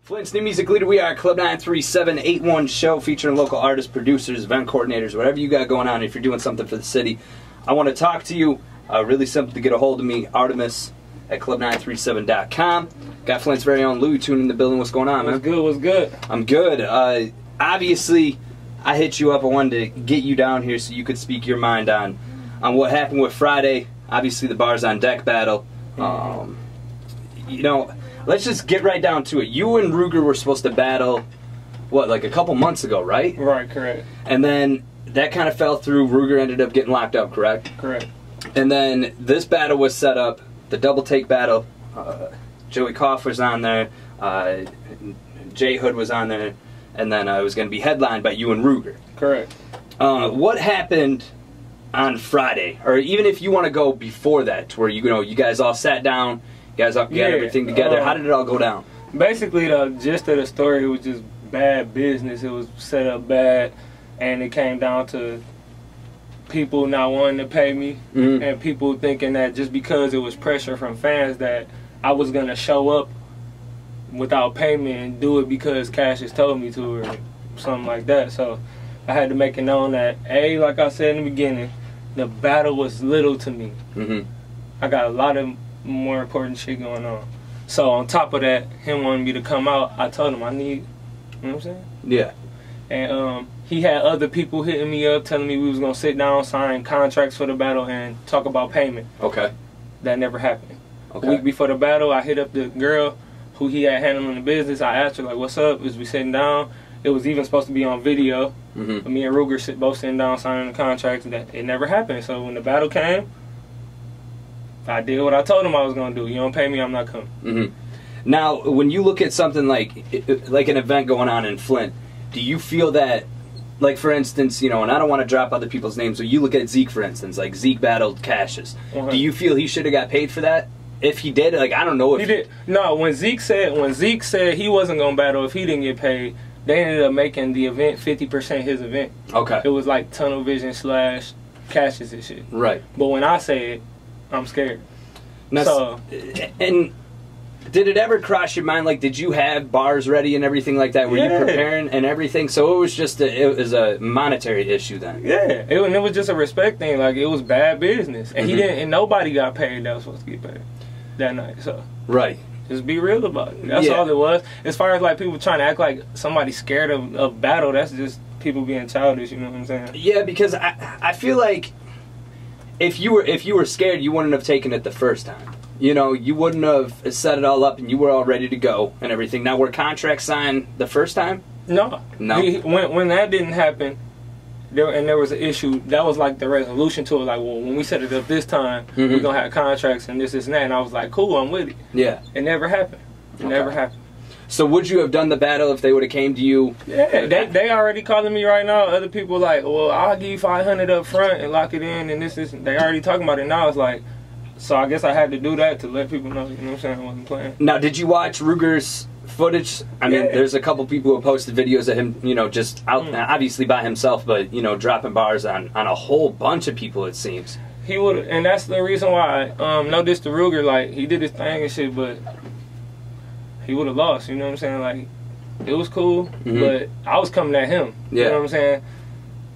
Flint's new music leader. We are Club 93781 show featuring local artists, producers, event coordinators, whatever you got going on. If you're doing something for the city, I want to talk to you. Really simple to get a hold of me, Artemis at club937.com. Got Flint's very own Louie Toon in the building. What's going on, man? What's good? What's good? I'm good. Obviously, I hit you up. I wanted to get you down here so you could speak your mind on what happened with Friday. Obviously, the Bars on Deck battle. You know, let's just get right down to it. You and Ruger were supposed to battle, what, like a couple months ago, right? Right, correct. And then that kind of fell through. Ruger ended up getting locked up, correct? Correct. And then this battle was set up, the double take battle. Joey Koff was on there, J Hood was on there, and then it was going to be headlined by you and Ruger. Correct. What happened on Friday, or even if you want to go before that, where you guys all sat down, you guys all got everything together? How did it all go down? Basically, the gist of the story was just bad business. It was set up bad, and it came down to people not wanting to pay me, and people thinking that just because it was pressure from fans that I was going to show up without payment and do it because Cassius told me to, or something like that. So I had to make it known that, A, like I said in the beginning, the battle was little to me. I got a lot of more important shit going on. So on top of that, him wanting me to come out, I told him I need, you know what I'm saying? Yeah. And he had other people hitting me up, telling me we was going to sit down, sign contracts for the battle, and talk about payment. Okay. That never happened. Okay. A week before the battle, I hit up the girl who he had handling the business. I asked her, like, what's up? Was we sitting down? It was even supposed to be on video. Me and Ruger both sitting down signing the contracts. That it never happened. So when the battle came, I did what I told him I was going to do. You don't pay me, I'm not coming. Now, when you look at something like an event going on in Flint, do you feel that, like, for instance, and I don't want to drop other people's names, but you look at Zeke, for instance, like Zeke battled Cassius. Do you feel he should have got paid for that? If he did, like, I don't know if he did. No, when Zeke said he wasn't going to battle if he didn't get paid, they ended up making the event 50% his event. Okay. It was like Tunnel Vision / Cassius and shit. Right. But when I say it, I'm scared. Now, and did it ever cross your mind, like, did you have bars ready and everything like that? Were you preparing and everything? So it was just it was a monetary issue then? Yeah. It was just a respect thing. Like, it was bad business. And he didn't, and nobody got paid that was supposed to get paid that night. So right. Just be real about it. That's all it was. As far as, like, people trying to act like somebody's scared of battle, that's just people being childish, you know what I'm saying? Yeah, because I feel like if you were scared, you wouldn't have taken it the first time. You wouldn't have set it all up and you were all ready to go and everything. Now, were contracts signed the first time? No. No. When that didn't happen, there was an issue, that was like the resolution to it. Like, well, when we set it up this time, we're going to have contracts and this, and that. And I was like, cool, I'm with it. Yeah. It never happened. It never happened. So would you have done the battle if they would have came to you? Yeah, they already calling me right now. Other people like, well, I'll give you $500 up front and lock it in, and this. They already talking about it now. It's like, so I guess I had to do that to let people know, you know what I'm saying, I wasn't playing. Now, did you watch Ruger's footage? I mean, there's a couple people who posted videos of him, just out, obviously by himself, but, dropping bars on a whole bunch of people, it seems. He would, and that's the reason why, no diss to Ruger, like, he did his thing and shit, but he would have lost, you know what I'm saying? Like, it was cool, but I was coming at him, you know what I'm saying?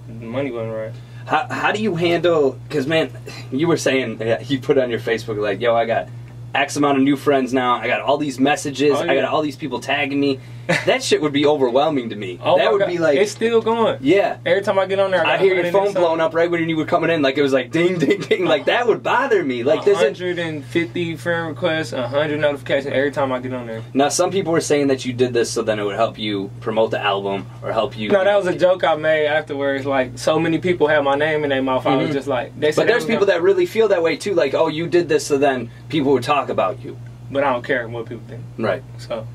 The money wasn't right. How do you handle, because, man, you were saying, you put on your Facebook, like, yo, I got X amount of new friends now, I got all these messages, I got all these people tagging me. That shit would be overwhelming to me. That would be like... It's still going. Yeah. Every time I get on there, I hear your phone blowing up right when you were coming in, like it was like ding, ding, ding. Like, that would bother me. Like, 150 friend requests, 100 notifications every time I get on there. Now, some people were saying that you did this so then it would help you promote the album or help you... No, that was a joke I made afterwards. Like, so many people had my name in their mouth. I was just like... But there's people that really feel that way too. Like, oh, you did this so then people would talk about you. But I don't care what people think. Right. So...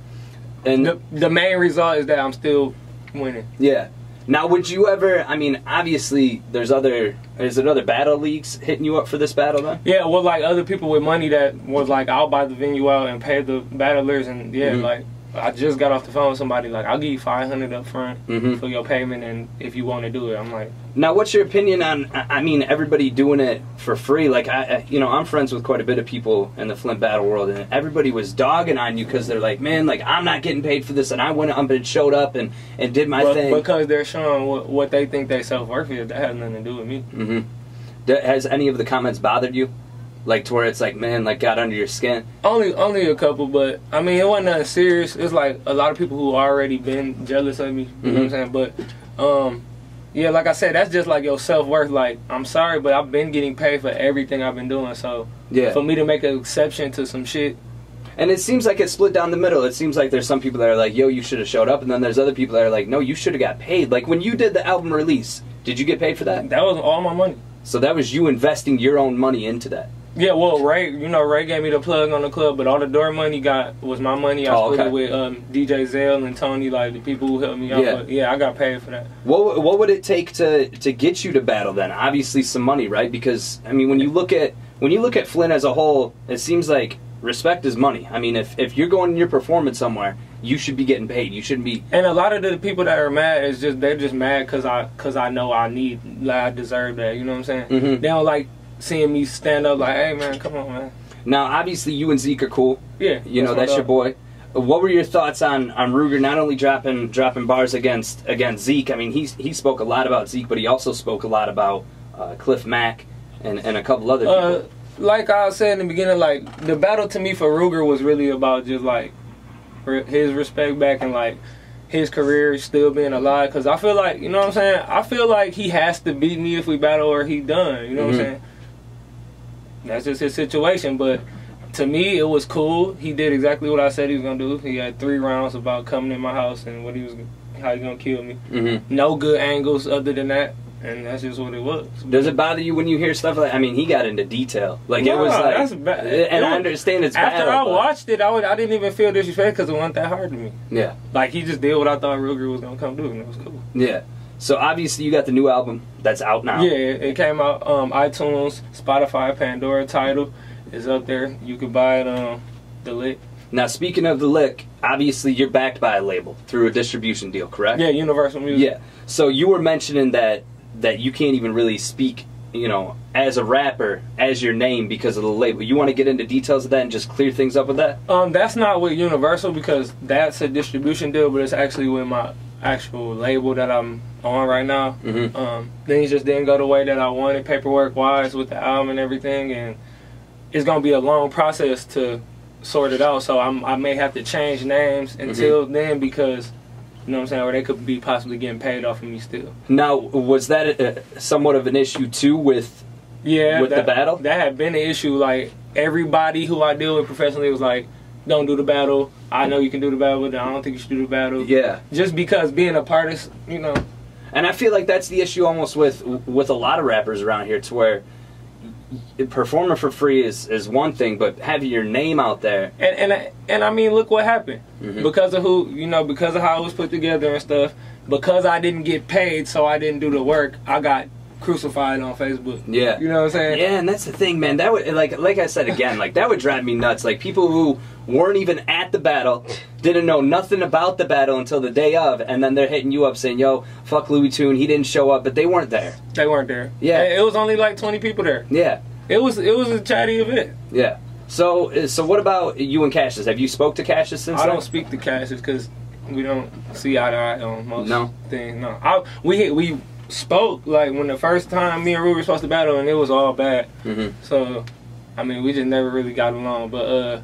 And the main result is that I'm still winning. Yeah. Now, would you ever, I mean, obviously, is there other battle leagues hitting you up for this battle, then? Yeah, well, like, other people with money that was like, I'll buy the venue out and pay the battlers, and, like, I just got off the phone with somebody, like, I'll give you $500 up front for your payment, and if you want to do it. I'm like... Now, what's your opinion on, I mean, everybody doing it for free? Like, you know, I'm friends with quite a bit of people in the Flint battle world, and everybody was dogging on you because they're like, man, like, I'm not getting paid for this, and I went up and showed up and did my thing. Because they're showing what they think their self-worth is. That has nothing to do with me. Has any of the comments bothered you? Like, to where it's like, man, like, got under your skin? Only a couple, but, I mean, it wasn't nothing serious. It's like a lot of people who already been jealous of me, you know what I'm saying? But, yeah, like I said, that's just like your self-worth. Like, I'm sorry, but I've been getting paid for everything I've been doing, so for me to make an exception to some shit. And it seems like it's split down the middle. It seems like there's some people that are like, yo, you should have showed up, and then there's other people that are like, no, you should have got paid. Like, when you did the album release, did you get paid for that? That was all my money. So that was you investing your own money into that? Yeah, well, Ray, you know, Ray gave me the plug on the club, but all the door money was my money. I split it with DJ Zell and Tony, like the people who helped me out. Yeah. But yeah, I got paid for that. What would it take to get you to battle then? Obviously some money, right? Because I mean, when you look at Flint as a whole, it seems like respect is money. I mean, if you're going and you're performing somewhere, you should be getting paid. You shouldn't be. And a lot of the people that are mad is just they're just mad because I know I deserve that. You know what I'm saying? They don't like seeing me stand up like, hey man, come on, man. Now, obviously, you and Zeke are cool. Yeah, you know that's your boy. What were your thoughts on Ruger not only dropping bars against Zeke? I mean, he spoke a lot about Zeke, but he also spoke a lot about Cliff Mack and a couple other people. Like I said in the beginning, like the battle to me for Ruger was really about just like his respect back and like his career still being alive. Because I feel like, you know what I'm saying? I feel like he has to beat me if we battle or he done. You know what I'm saying? That's just his situation, but to me, it was cool. He did exactly what I said he was gonna do. He had 3 rounds about coming in my house and how he gonna kill me. No good angles other than that, and that's just what it was. Does it bother you when you hear stuff like? I mean, he got into detail. Like it was like, that's bad. And I understand it's after bad, I watched it, I didn't even feel disrespect because it wasn't that hard to me. Yeah, like he just did what I thought Ruger was gonna come do, and it was cool. Yeah. So obviously you got the new album that's out now. Yeah, it came out iTunes, Spotify, Pandora. Tidal is up there. You can buy it the Lick. Now speaking of the Lick, obviously you're backed by a label through a distribution deal, correct? Yeah, Universal Music. Yeah. So you were mentioning that you can't even really speak, you know, as a rapper as your name because of the label. You want to get into details of that and just clear things up with that? That's not with Universal because that's a distribution deal, but it's actually with my actual label that I'm on right now. Things just didn't go the way that I wanted paperwork wise with the album and everything, and it's gonna be a long process to sort it out, so I may have to change names until then because you know what I'm saying, or they could be possibly getting paid off of me still. Now, was that somewhat of an issue too with the battle? That had been an issue. Like everybody who I deal with professionally was like, don't do the battle. I know you can do the battle, but I don't think you should do the battle. Yeah. Just because being a artist, you know. And I feel like that's the issue almost with a lot of rappers around here, to where performing for free is one thing, but having your name out there. And I mean, look what happened. Because of because of how it was put together and stuff. Because I didn't get paid, so I didn't do the work. I got crucified on Facebook. Yeah. You know what I'm saying? Yeah, and that's the thing, man. That would like I said again, like that would drive me nuts. Like people who weren't even at the battle, didn't know nothing about the battle until the day of, and then they're hitting you up saying, yo, fuck Louie Toon, he didn't show up, but they weren't there. They weren't there. Yeah. It was only like 20 people there. Yeah. It was a chatty event. Yeah. So what about you and Cassius? Have you spoke to Cassius since I then? don't speak to Cassius because we don't see eye to eye on most things. No. We spoke like when the first time me and Ruger were supposed to battle, and it was all bad. So, I mean, we just never really got along. But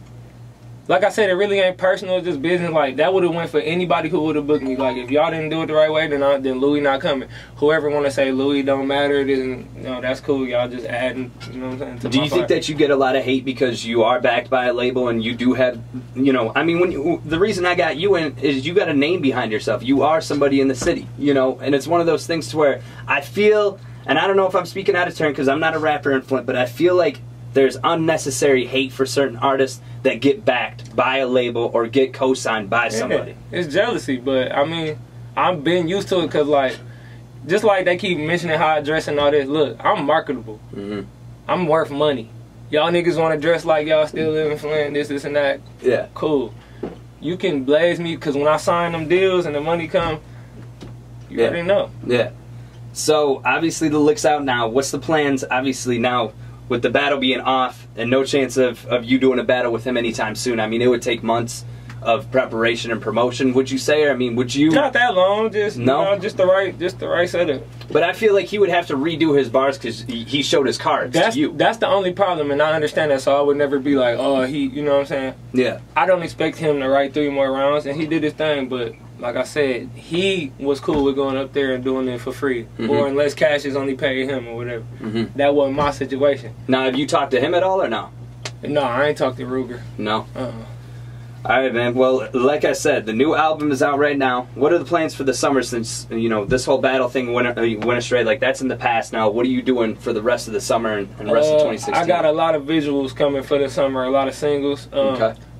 like I said, it really ain't personal, it's just business. Like that would have went for anybody who would have booked me. Like if y'all didn't do it the right way, then Louie not coming. Whoever want to say Louie don't matter, then that's cool. Y'all just adding. You know what I'm saying? Do you think that you get a lot of hate because you are backed by a label and you do have, I mean, the reason I got you in is you got a name behind yourself. You are somebody in the city, and it's one of those things to where I feel, and I don't know if I'm speaking out of turn because I'm not a rapper in Flint, but I feel like there's unnecessary hate for certain artists that get backed by a label or get co-signed by somebody. It's jealousy, but I mean, I've been used to it because, like, just like they keep mentioning how I dress and all this, look, I'm marketable. I'm worth money. Y'all niggas want to dress like y'all still live in Flint, this and that. Yeah. Cool. you can blaze me, because when I sign them deals and the money come, you already know. Yeah. So, obviously the lick's out now. What's the plans, obviously, now with the battle being off and no chance of you doing a battle with him anytime soon? I mean, it would take months of preparation and promotion, would you say? Or, I mean, would you... Not that long, just, no? You know, just the right setup. But I feel like he would have to redo his bars because he showed his cards to you. That's the only problem, and I understand that, so I would never be like, oh, you know what I'm saying? Yeah. I don't expect him to write 3 more rounds, and he did his thing, but like I said, he was cool with going up there and doing it for free, or unless cash is only paid him or whatever. That wasn't my situation. Now, have you talked to him at all or no? No, I ain't talked to Ruger. No? Alright, man. Well, like I said, the new album is out right now. What are the plans for the summer since, you know, this whole battle thing went astray? Like, that's in the past now. What are you doing for the rest of the summer and the rest of 2016? I got a lot of visuals coming for the summer, a lot of singles.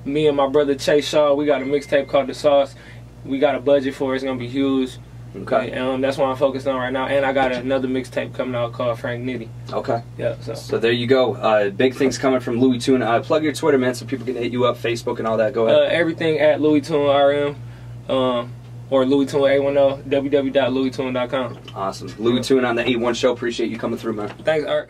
Me and my brother Chase Shaw, we got a mixtape called The Sauce. We got a budget for it. It's going to be huge. Okay. And that's what I'm focused on right now. And I got another mixtape coming out called Frank Nitty. Okay. Yeah. So there you go. Big things coming from Louie Toon. Plug your Twitter, man, so people can hit you up, Facebook, and all that. Go ahead. Everything at Louie Toon RM, or Louie Toon 810. www.louietoon.com. Awesome. Louie Toon on the 8-1 show. Appreciate you coming through, man. Thanks, Art.